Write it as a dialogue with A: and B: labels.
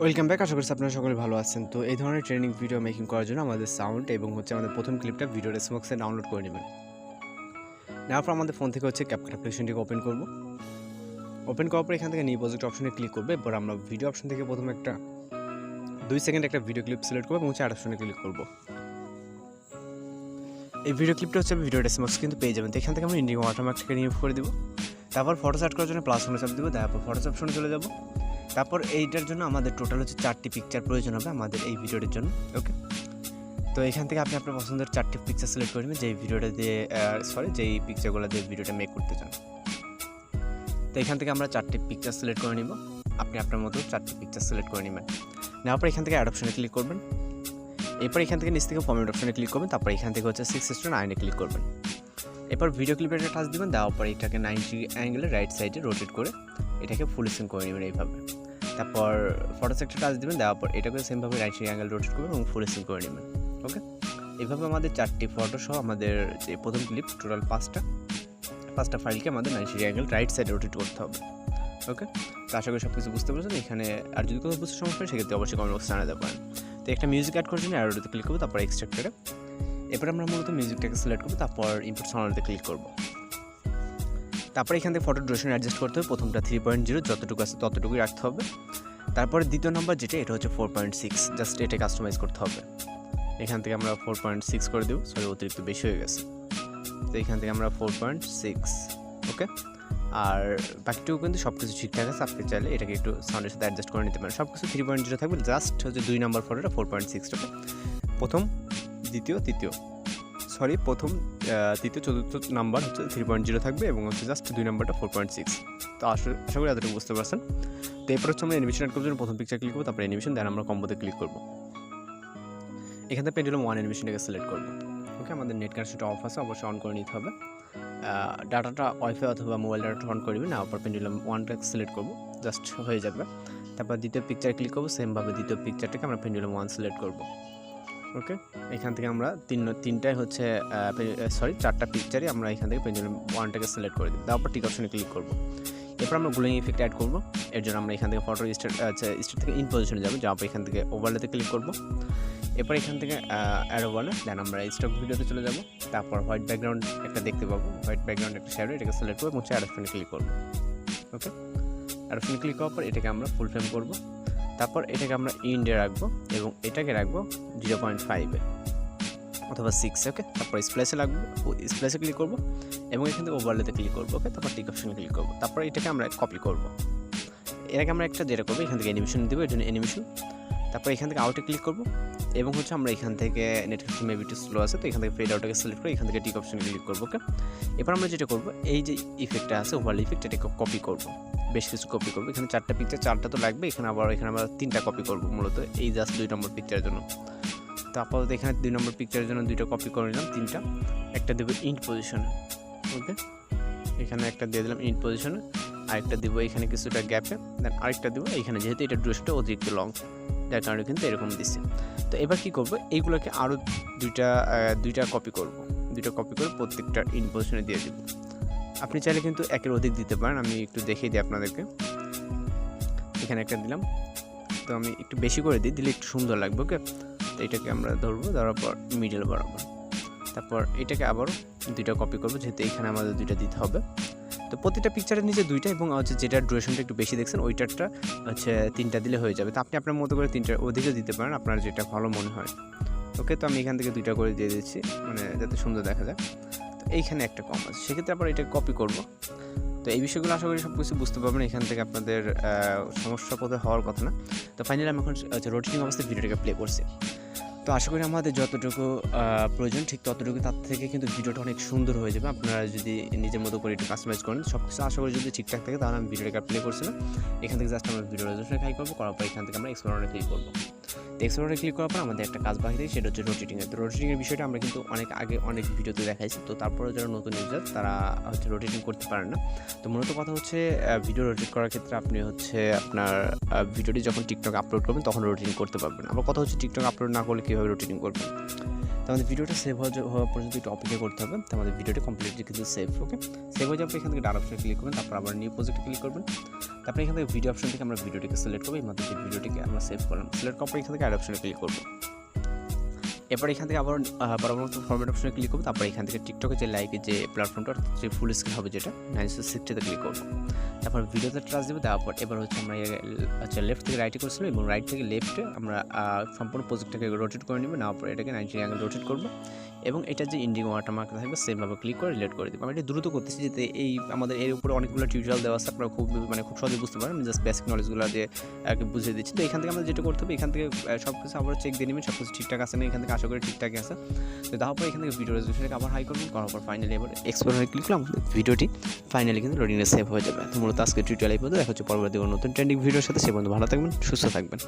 A: Welcome back. আশা করছি আপনারা সকলে ভালো আছেন। তো এই ধরনের ট্রেনিং ভিডিও মেকিং করার জন্য আমাদের সাউন্ড এবং আমাদের প্রথম ক্লিপটা ভিডিও রেসপন্সে ডাউনলোড করে নেবেন। নেওয়ার পর আমাদের ফোন থেকে CapCut অ্যাপ্লিকেশনটিকে ওপেন করব। ওপেন করার পর এখান থেকে নিউ প্রজেক্ট অপশনে ক্লিক করবে। এরপর আমরা ভিডিও অপশন থেকে প্রথমে একটা 2 সেকেন্ড একটা ভিডিও ক্লিপ সিলেক্ট করব এবং অ্যাড অপশনে ক্লিক করব। এই ভিডিও ক্লিপটা ভিডিও রেসপন্স কিন্তু পেয়ে যাবেন। তো এখান থেকে আমরা ইন্ডিগো ওয়াটারমার্কটাকে রিমুভ করে দিব। তারপর ফটোস অ্যাড করার জন্য প্লাস অপশনে চাপ দিব। তারপর ফটোস অপশনে চলে যাব। তারপর এইটার জন্য আমাদের টোটাল 4টি পিকচার প্রয়োজন হবে আমাদের এই ভিডিওটির জন্য। ওকে, তো এখান থেকে আপনি আপনার পছন্দের 4টি পিকচার সিলেক্ট করে নেবেন যেই ভিডিওটা দিয়ে যেই পিকচারগুলো দিয়ে ভিডিওটা মেক করতে চান। তো এখান থেকে আমরা 4টি পিকচার সিলেক্ট করে নিব। আপনি আপনার মতো 4টি পিকচার সিলেক্ট করে নেবেন। নেওয়ার পর এখান থেকে অ্যাড অপশনে ক্লিক করবেন। এরপর এখান থেকে নিচ থেকে ফরম্যাট অপশনে ক্লিক করবেন। তারপর এখান থেকে 6:9 ক্লিক করবেন। এরপর ভিডিও ক্লিপের একটা টাচ দিবেন। দেওয়ার পর এটাকে 90 অ্যাঙ্গেলে রাইট সাইডে রোটেট করে এটাকে ফুল স্ক্রিন করে নেবেন এইভাবে। তারপর ফটো সেক্টর টাচ দিবেন। দেওয়ার পর এটাকে সেমভাবে রাইট অ্যাঙ্গেল রোটেট করবেন এবং ফুল স্ক্রিন করে নেবেন। ওকে, এইভাবে আমাদের 4টি ফটো সহ আমাদের যে প্রথম ক্লিপ টোটাল 5টা ফাইলকে আমাদের 90 অ্যাঙ্গেল রাইট সাইডে রোটেট করতে হবে। ওকে, তো আশা করি সব কিছু বুঝতে পারছেন। এখানে আর যদি কোনো বুঝতে সমস্যা হয় সেক্ষেত্রে অবশ্যই কমেন্ট বক্সে জানাতে পারেন। তো একটা মিউজিক অ্যাড করার জন্য অ্যারোতে ক্লিক করবো, তারপর এক্সট্রাক্টরে। এরপর আমরা মূলত মিউজিকটাকে সিলেক্ট করবো, তারপর ইম্পোর্ট সাউন্ডে ক্লিক করবো। তারপর এখান থেকে ফটো ডিউরেশন অ্যাডজাস্ট করতে হবে। প্রথমটা 3.0 যতটুকু আছে ততটুকুই রাখতে হবে। তারপরে দ্বিতীয় নাম্বার যেটা এটা 4.6, জাস্ট এটা কাস্টমাইজ করতে হবে। এখান থেকে আমরা 4.6 করে দেবো। সরি, অতিরিক্ত বেশি হয়ে গেছে। তো এখান থেকে আমরা 4.6। ওকে, আর বাকিটুকু কিন্তু সব কিছু ঠিকঠাক আছে। আপনি চাইলে এটাকে একটু সাউন্ডের সাথে অ্যাডজাস্ট করে নিতে পারেন। সব কিছু 3.0 থাকবে, জাস্ট 2 নাম্বার ফটোটা 4.6। ওকে, প্রথম তৃতীয় চতুর্থ নাম্বার 3.0 থাকবে এবং জাস্ট 2 নাম্বারটা 4.6। তো আশা করি এতটুকু বুঝতে পারছেন। তো এরপর আমরা অ্যানিমেশন অ্যাড করার জন্য প্রথম পিকচার ক্লিক করবো, তারপর অ্যানিমেশন, দেন আমরা কম্বোতে ক্লিক করবো। এখান থেকে পেন্ডুলাম 1 অ্যানিমেশনটাকে সিলেক্ট করবো। ওকে, আমাদের নেট কানেকশনটা অফ আছে, অবশ্যই অন করে নিতে হবে। ডাটাটা ওয়াইফাই অথবা মোবাইল ডাটাটা অন করে নেবেন। না, তারপর পেন্ডুলাম 1টাকে সিলেক্ট করবো, জাস্ট হয়ে যাবে। তারপর দ্বিতীয় পিকচার ক্লিক করবো, সেমভাবে দ্বিতীয় পিকচারটাকে আমরা পেন্ডুলাম 1 সিলেক্ট করবো। ওকে, এখান থেকে আমরা 4টা পিকচারই আমরা এখান থেকে পেন্ডুলাম 1টাকে সিলেক্ট করে দিই। তারপর টিক অপশনে ক্লিক করবো। এরপর আমরা গ্লোয়িং ইফেক্ট অ্যাড করবো। এর জন্য আমরা এখান থেকে ফটো স্টার্ট থেকে ইন পজিশনে যাবো। যাওয়ার পর এখান থেকে ওভারলেতে ক্লিক করবো। এরপর এখান থেকে অ্যাড ওভারলে, দেন আমরা স্টক ভিডিওতে চলে যাবো। তারপর হোয়াইট ব্যাকগ্রাউন্ড একটা দেখতে পাবো, হোয়াইট ব্যাকগ্রাউন্ড একটা শ্যাডো, এটাকে সিলেক্ট করবো এবং অ্যাড অপশনে ক্লিক করবো। ওকে, অ্যাড অপশনে ক্লিক করার পর এটাকে আমরা ফুল ফ্রেম করবো। তারপর এটাকে আমরা ইন্ডে রাখবো এবং এটাকে রাখবো 0.5 অথবা 6। ওকে, তারপর স্প্লেসে ক্লিক করবো এবং এখান থেকে ওভারলেতে ক্লিক করবো। ওকে, তারপর টিক অপশনে ক্লিক করবো। তারপর এটাকে আমরা কপি করবো। এটাকে আমরা একটা যেটা করবো, এখান থেকে অ্যানিমেশন দেবো, এর জন্য অ্যানিমেশন। তারপর এখান থেকে আউটে ক্লিক করবো এবং আমরা এখান থেকে নেট কানেকশন মেবি একটু স্লো আছে, তো এখান থেকে ফেড আউটটাকে সিলেক্ট করে এখান থেকে টিক অপশনে ক্লিক করবো। ওকে, এবার আমরা যেটা করবো, এই যে ইফেক্টটা আছে ওভারলে ইফেক্ট, এটাকে কপি করবো, বেশ কিছু কপি করবো। এখানে 4টা পিকচার, 4টা তো লাগবে। এখানে আমরা 3টা কপি করবো মূলত এই জাস্ট 2 নম্বর পিকচারের জন্য। তো আপাতত এখানে 2 নম্বর পিকচারের জন্য 2টা কপি করে নিলাম, 3টা। একটা দেবো ইন্ট পজিশনে। ওকে, এখানে একটা দিয়ে দিলাম ইন্ট পজিশনে, আরেকটা দিব এখানে কিছুটা গ্যাপে, দেন আরেকটা দিব এইখানে, যেহেতু এটা ড্রেসটা অতিরিক্ত লং, যার কারণে কিন্তু এরকম দিচ্ছে। তো এবার কী করবো, এইগুলোকে আরও দুইটা কপি করবো। 2টা কপি করে প্রত্যেকটা ইন পজিশনে দিয়ে দিব। আপনি চাইলে কিন্তু একের অধিক দিতে পারেন, আমি একটু দেখিয়ে দিই আপনাদেরকে। এখানে একটা দিলাম, তো আমি একটু বেশি করে দিলে একটু সুন্দর লাগবে। ওকে, তো এটাকে আমরা ধরবো, ধরার পর মিডল বরাবর। তারপর এটাকে আবারও 2টা কপি করবো, যেহেতু এখানে আমাদের 2টা দিতে হবে। তো প্রতিটা পিকচারের নিচে 2টা এবং যেটা ডিউরেশনটা একটু বেশি দেখছেন ওইটারটা 3টা দিলে হয়ে যাবে। তো আপনি আপনার মতো করে 3টার অধিকে দিতে পারেন, আপনার যেটা ভালো মনে হয়। ওকে, তো আমি এখান থেকে 2টা করে দিয়ে দিচ্ছি, মানে যাতে সুন্দর দেখা যায়। তো এইখানে একটা কম আছে, সেক্ষেত্রে আবার এটাকে কপি করব। তো এই বিষয়গুলো আশা করি সব কিছু বুঝতে পারবেন। এখান থেকে আপনাদের সমস্যা কোথাও হওয়ার কথা না। তো ফাইনালি আমি এখন রোটেটিং অবস্থায় ভিডিওটাকে প্লে করছি। তো আশা করি আমাদের যতটুকু প্রয়োজন ঠিক ততটুকু, তার থেকে কিন্তু ভিডিওটা অনেক সুন্দর হয়ে যাবে আপনারা যদি নিজের মতো করে একটু কাস্টমাইজ করেন। সব কিছু আশা করি যদি ঠিকঠাক থাকে তাহলে আমি ভিডিওটাকে প্লে করছি না। এখান থেকে জাস্ট আমরা ভিডিও রেজলিউশনে ক্লিক করবো, করার পর এখান থেকে আমরা এক্সপ্লোরে ক্লিক করবো। তো এক্সপ্লোরে ক্লিক করার পর আমাদের একটা কাজ বাকি থাকে, সেটা হচ্ছে রোটেটিংয়ের। তো রোটেটিংয়ের বিষয়টা আমরা কিন্তু অনেক ভিডিওতে দেখাইছি। তো তারপরেও যারা নতুন ইউজার তারা রোটেটিং করতে পারেন না। তো মূলত কথা হচ্ছে ভিডিও রোটেট করার ক্ষেত্রে আপনি আপনার ভিডিওটি যখন টিকটক আপলোড করবেন তখন রোটেটিং করতে পারবেন। আবার কথা হচ্ছে টিকটক আপলোড না করলে কীভাবে রোটেটিং করবেন। তো আমাদের ভিডিওটা সেভ হওয়া পর্যন্ত একটু অপেক্ষা করতে হবে। তো আমাদের ভিডিওটা কমপ্লিটলি কিন্তু সেভ, ওকে সেভ হয়ে যাবে। এখান থেকে ডান অপশনে ক্লিক করবেন, তারপর আবার নিউ প্রজেক্টে ক্লিক করবেন। তারপর এখান থেকে ভিডিও অপশন থেকে আমরা ভিডিওটিকে সিলেক্ট করবো, এই মাত্র যে ভিডিওটিকে আমরা সেভ করলাম। সিলেক্ট করার পর এখান থেকে অ্যাড অপশনে ক্লিক করবো। এরপর এখান থেকে আবার পরবর্তী ফরম্যাট অপশনে ক্লিক করবো। তারপর এখান থেকে টিকটকে যে লাইকের যে প্ল্যাটফর্মটা যে ফুল স্ক্রিন হবে যেটা 960তে ক্লিক করবো। তারপর ভিডিওতে টাচ দেবো। তারপর এবার হচ্ছে আমরা লেফট থেকে রাইটে করেছিলাম এবং রাইট থেকে লেফটে আমরা সম্পূর্ণ প্রজেক্টটাকে রোটেট করে নেবো। নেওয়ার পর এটাকে 90 অ্যাঙ্গেল রোটেট করবো এবং এটা যে ইন্ডিগো ওয়াটারমার্ক থাকবে সেমভাবে ক্লিক করে রিলেট করে দেবো। আমি এটা দ্রুত করতেছি যাতে এই আমাদের এর উপরে অনেকগুলো টিউটোরিয়াল দেওয়া আছে, আপনারা খুব সহজে বুঝতে পারেন। আমি জাস্ট বেসিক নলেজগুলো দিয়ে বুঝিয়ে দিচ্ছি। তো এখান থেকে আমাদের যেটা করতে হবে, এখান থেকে সব কিছু আবার চেক দিয়ে নেবেন, সব কিছু ঠিকঠাক আছে না, এখান থেকে আশা করি ঠিকঠাকই আছে। তো তারপর এখান থেকে ভিডিও রেজলিউশনকে আবার হাই করবেন, করার পর ফাইনালি এবার এক্সপ্লোরে ক্লিক করলাম, ভিডিওটি ফাইনালি কিন্তু লোডিংয়ে সেভ হয়ে যাবে। তো মূলত আজকে টিউটোরিয়াল এই পর্যন্ত, দেখা হচ্ছে পরবর্তী নতুন ট্রেন্ডিং ভিডিওর সাথে। সে পর্যন্ত ভালো থাকবেন, সুস্থ থাকবেন।